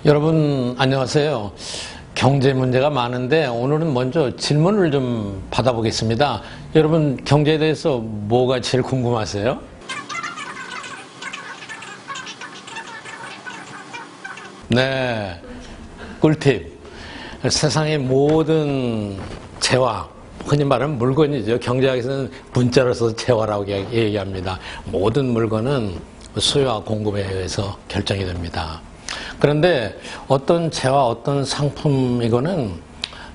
여러분 안녕하세요. 경제 문제가 많은데 오늘은 먼저 질문을 좀 받아보겠습니다. 여러분 경제에 대해서 뭐가 제일 궁금하세요? 네, 꿀팁. 세상의 모든 재화, 흔히 말하는 물건이죠. 경제학에서는 문자로 써서 재화라고 얘기합니다. 모든 물건은 수요와 공급에 의해서 결정이 됩니다. 그런데 어떤 재화, 어떤 상품이거는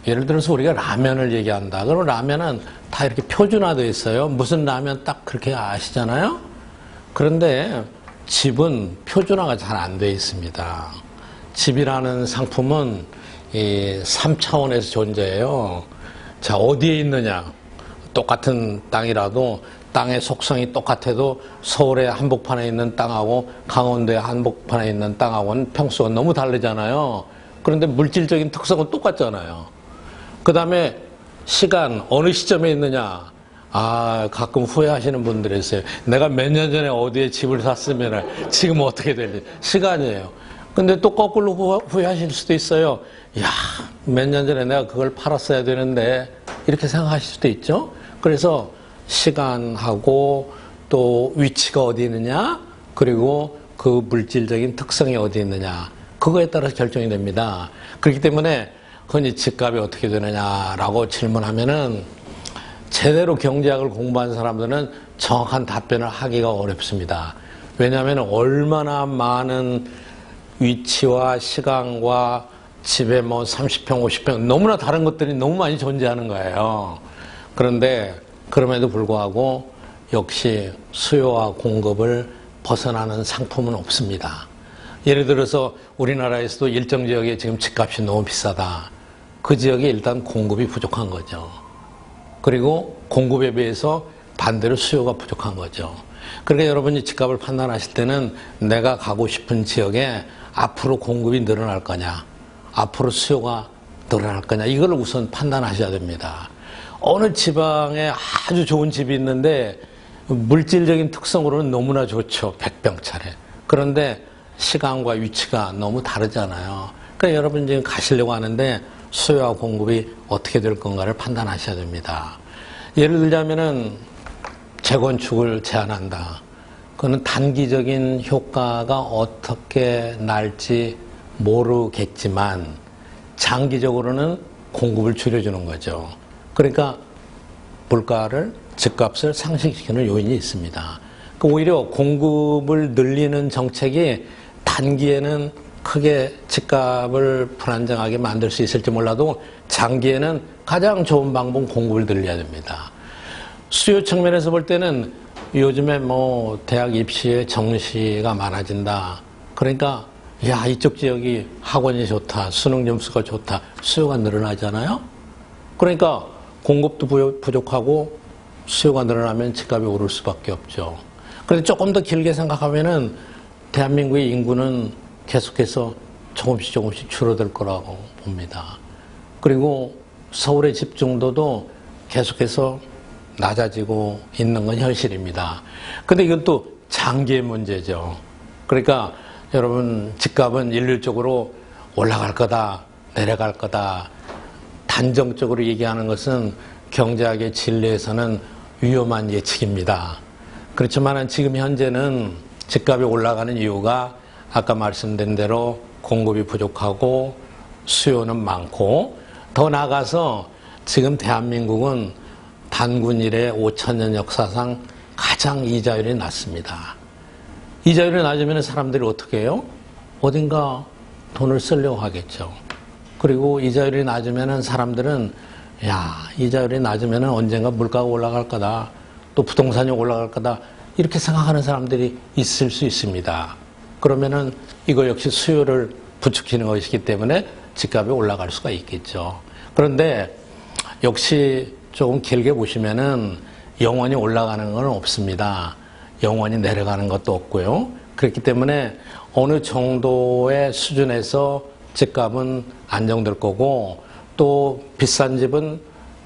예를 들어서 우리가 라면을 얘기한다. 그럼 라면은 다 이렇게 표준화되어 있어요. 무슨 라면 딱 그렇게 아시잖아요. 그런데 집은 표준화가 잘 안 되어 있습니다. 집이라는 상품은 이 3차원에서 존재해요. 자, 어디에 있느냐? 똑같은 땅이라도 땅의 속성이 똑같아도 서울의 한복판에 있는 땅하고 강원도의 한복판에 있는 땅하고는 평수가 너무 다르잖아요. 그런데 물질적인 특성은 똑같잖아요. 그 다음에 시간, 어느 시점에 있느냐? 가끔 후회하시는 분들이 있어요. 내가 몇 년 전에 어디에 집을 샀으면 지금 어떻게 될지. 시간이에요. 근데 또 거꾸로 후회하실 수도 있어요. 몇 년 전에 내가 그걸 팔았어야 되는데 이렇게 생각하실 수도 있죠. 그래서 시간하고 또 위치가 어디 있느냐, 그리고 그 물질적인 특성이 어디 있느냐, 그거에 따라서 결정이 됩니다. 그렇기 때문에 흔히 집값이 어떻게 되느냐라고 질문하면은 제대로 경제학을 공부한 사람들은 정확한 답변을 하기가 어렵습니다. 왜냐하면 얼마나 많은 위치와 시간과 집에 뭐 30평, 50평 너무나 다른 것들이 너무 많이 존재하는 거예요. 그런데 그럼에도 불구하고 역시 수요와 공급을 벗어나는 상품은 없습니다. 예를 들어서 우리나라에서도 일정 지역에 지금 집값이 너무 비싸다. 그 지역에 일단 공급이 부족한 거죠. 그리고 공급에 비해서 반대로 수요가 부족한 거죠. 그러니까 여러분이 집값을 판단하실 때는 내가 가고 싶은 지역에 앞으로 공급이 늘어날 거냐, 앞으로 수요가 늘어날 거냐, 이걸 우선 판단하셔야 됩니다. 어느 지방에 아주 좋은 집이 있는데 물질적인 특성으로는 너무나 좋죠. 100평짜리. 그런데 시간과 위치가 너무 다르잖아요. 그러니까 여러분 지금 가시려고 하는데 수요와 공급이 어떻게 될 건가를 판단하셔야 됩니다. 예를 들자면은 재건축을 제한한다. 그거는 단기적인 효과가 어떻게 날지 모르겠지만 장기적으로는 공급을 줄여주는 거죠. 그러니까 물가를, 집값을 상승시키는 요인이 있습니다. 오히려 공급을 늘리는 정책이 단기에는 크게 집값을 불안정하게 만들 수 있을지 몰라도 장기에는 가장 좋은 방법은 공급을 늘려야 됩니다. 수요 측면에서 볼 때는 요즘에 뭐 대학 입시에 정시가 많아진다. 그러니까 이쪽 지역이 학원이 좋다, 수능 점수가 좋다, 수요가 늘어나잖아요. 그러니까 공급도 부족하고 수요가 늘어나면 집값이 오를 수밖에 없죠. 그런데 조금 더 길게 생각하면은 대한민국의 인구는 계속해서 조금씩 줄어들 거라고 봅니다. 그리고 서울의 집중도도 계속해서 낮아지고 있는 건 현실입니다. 근데 이건 또 장기의 문제죠. 그러니까 여러분 집값은 일률적으로 올라갈 거다, 내려갈 거다, 단정적으로 얘기하는 것은 경제학의 진리에서는 위험한 예측입니다. 그렇지만 지금 현재는 집값이 올라가는 이유가 아까 말씀드린 대로 공급이 부족하고 수요는 많고, 더 나아가서 지금 대한민국은 단군 이래 5,000년 역사상 가장 이자율이 낮습니다. 이자율이 낮으면 사람들이 어떻게 해요? 어딘가 돈을 쓰려고 하겠죠. 그리고 이자율이 낮으면 사람들은 이자율이 낮으면 언젠가 물가가 올라갈 거다, 또 부동산이 올라갈 거다, 이렇게 생각하는 사람들이 있을 수 있습니다. 그러면은 이거 역시 수요를 부추기는 것이기 때문에 집값이 올라갈 수가 있겠죠. 그런데 역시 조금 길게 보시면은 영원히 올라가는 건 없습니다. 영원히 내려가는 것도 없고요. 그렇기 때문에 어느 정도의 수준에서 집값은 안정될 거고, 또 비싼 집은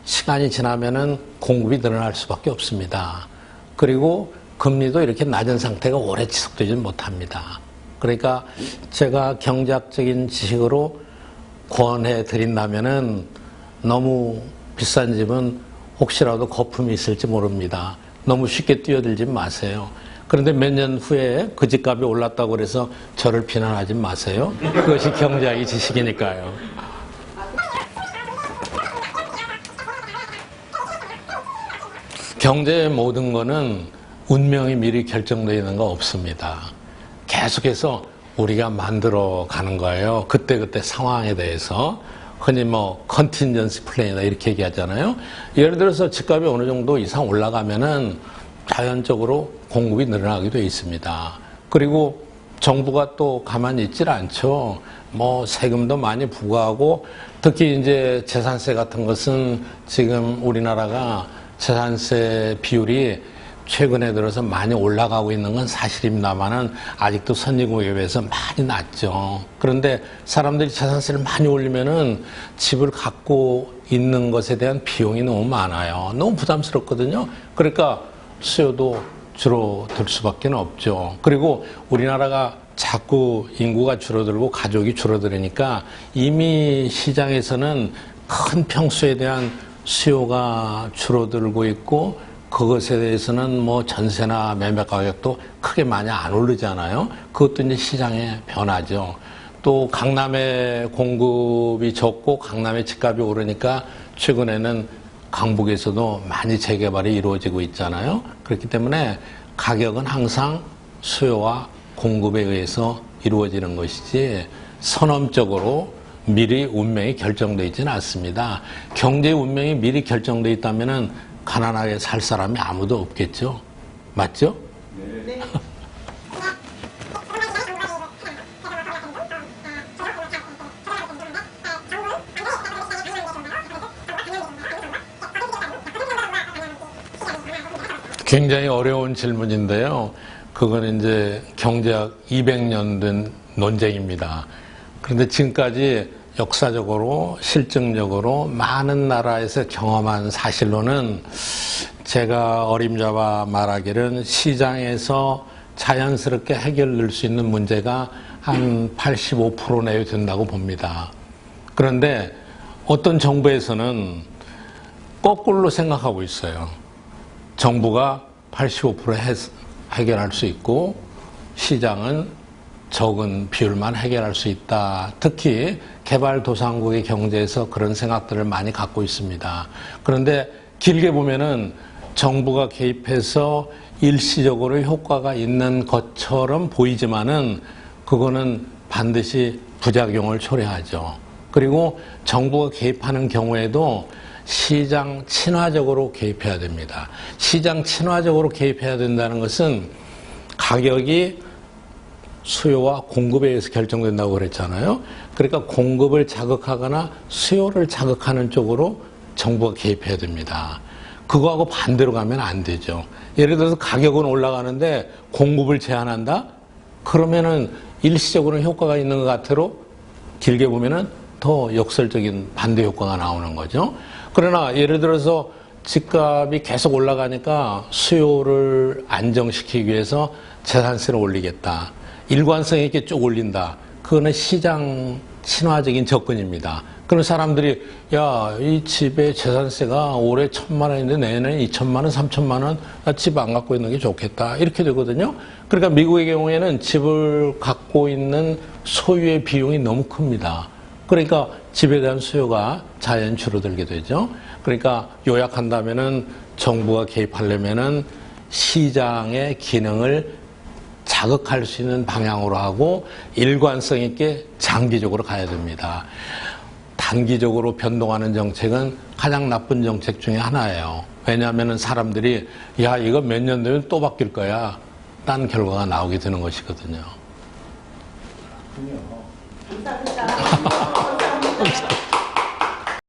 시간이 지나면은 공급이 늘어날 수밖에 없습니다. 그리고 금리도 이렇게 낮은 상태가 오래 지속되지 못합니다. 그러니까 제가 경제학적인 지식으로 권해 드린다면은 너무 비싼 집은 혹시라도 거품이 있을지 모릅니다. 너무 쉽게 뛰어들지 마세요. 그런데 몇 년 후에 그 집값이 올랐다고 그래서 저를 비난하지 마세요. 그것이 경제학의 지식이니까요. 경제의 모든 거는 운명이 미리 결정되어 있는 거 없습니다. 계속해서 우리가 만들어 가는 거예요. 그때그때 상황에 대해서. 흔히 뭐 컨틴전시 플랜이다 이렇게 얘기하잖아요. 예를 들어서 집값이 어느 정도 이상 올라가면은 자연적으로 공급이 늘어나게 되어 있습니다. 그리고 정부가 또 가만히 있질 않죠. 뭐 세금도 많이 부과하고 특히 이제 재산세 같은 것은 지금 우리나라가 재산세 비율이 최근에 들어서 많이 올라가고 있는 건 사실입니다만은 아직도 선진국에 비해서 많이 낮죠. 그런데 사람들이 재산세를 많이 올리면은 집을 갖고 있는 것에 대한 비용이 너무 많아요. 너무 부담스럽거든요. 그러니까 수요도 줄어들 수밖에 없죠. 그리고 우리나라가 자꾸 인구가 줄어들고 가족이 줄어들으니까 이미 시장에서는 큰 평수에 대한 수요가 줄어들고 있고 그것에 대해서는 뭐 전세나 매매 가격도 크게 많이 안 오르잖아요. 그것도 이제 시장의 변화죠. 또 강남의 공급이 적고 강남의 집값이 오르니까 최근에는 강북에서도 많이 재개발이 이루어지고 있잖아요. 그렇기 때문에 가격은 항상 수요와 공급에 의해서 이루어지는 것이지 선언적으로 미리 운명이 결정되어 있지는 않습니다. 경제의 운명이 미리 결정되어 있다면은 가난하게 살 사람이 아무도 없겠죠. 맞죠? 네. 굉장히 어려운 질문인데요. 그건 이제 경제학 200년 된 논쟁입니다. 그런데 지금까지 역사적으로 실증적으로 많은 나라에서 경험한 사실로는 제가 어림잡아 말하기는 시장에서 자연스럽게 해결될 수 있는 문제가 한 85% 내외 된다고 봅니다. 그런데 어떤 정부에서는 거꾸로 생각하고 있어요. 정부가 85% 해결할 수 있고 시장은 적은 비율만 해결할 수 있다. 특히 개발도상국의 경제에서 그런 생각들을 많이 갖고 있습니다. 그런데 길게 보면은 정부가 개입해서 일시적으로 효과가 있는 것처럼 보이지만은 그거는 반드시 부작용을 초래하죠. 그리고 정부가 개입하는 경우에도 시장 친화적으로 개입해야 됩니다. 시장 친화적으로 개입해야 된다는 것은 가격이 수요와 공급에 의해서 결정된다고 그랬잖아요. 그러니까 공급을 자극하거나 수요를 자극하는 쪽으로 정부가 개입해야 됩니다. 그거하고 반대로 가면 안 되죠. 예를 들어서 가격은 올라가는데 공급을 제한한다? 그러면은 일시적으로는 효과가 있는 것 같아도 길게 보면은 더 역설적인 반대 효과가 나오는 거죠. 그러나 예를 들어서 집값이 계속 올라가니까 수요를 안정시키기 위해서 재산세를 올리겠다. 일관성 있게 쭉 올린다. 그거는 시장 친화적인 접근입니다. 그럼 사람들이 야, 이 집에 재산세가 올해 1,000만 원인데 내년에 2,000만 원, 3,000만 원, 나 집 안 갖고 있는 게 좋겠다. 이렇게 되거든요. 그러니까 미국의 경우에는 집을 갖고 있는 소유의 비용이 너무 큽니다. 그러니까 집에 대한 수요가 자연 줄어들게 되죠. 그러니까 요약한다면은 정부가 개입하려면은 시장의 기능을 자극할 수 있는 방향으로 하고 일관성 있게 장기적으로 가야 됩니다. 단기적으로 변동하는 정책은 가장 나쁜 정책 중에 하나예요. 왜냐하면 사람들이 야 이거 몇 년 되면 또 바뀔 거야. 딴 결과가 나오게 되는 것이거든요. 감사합니다.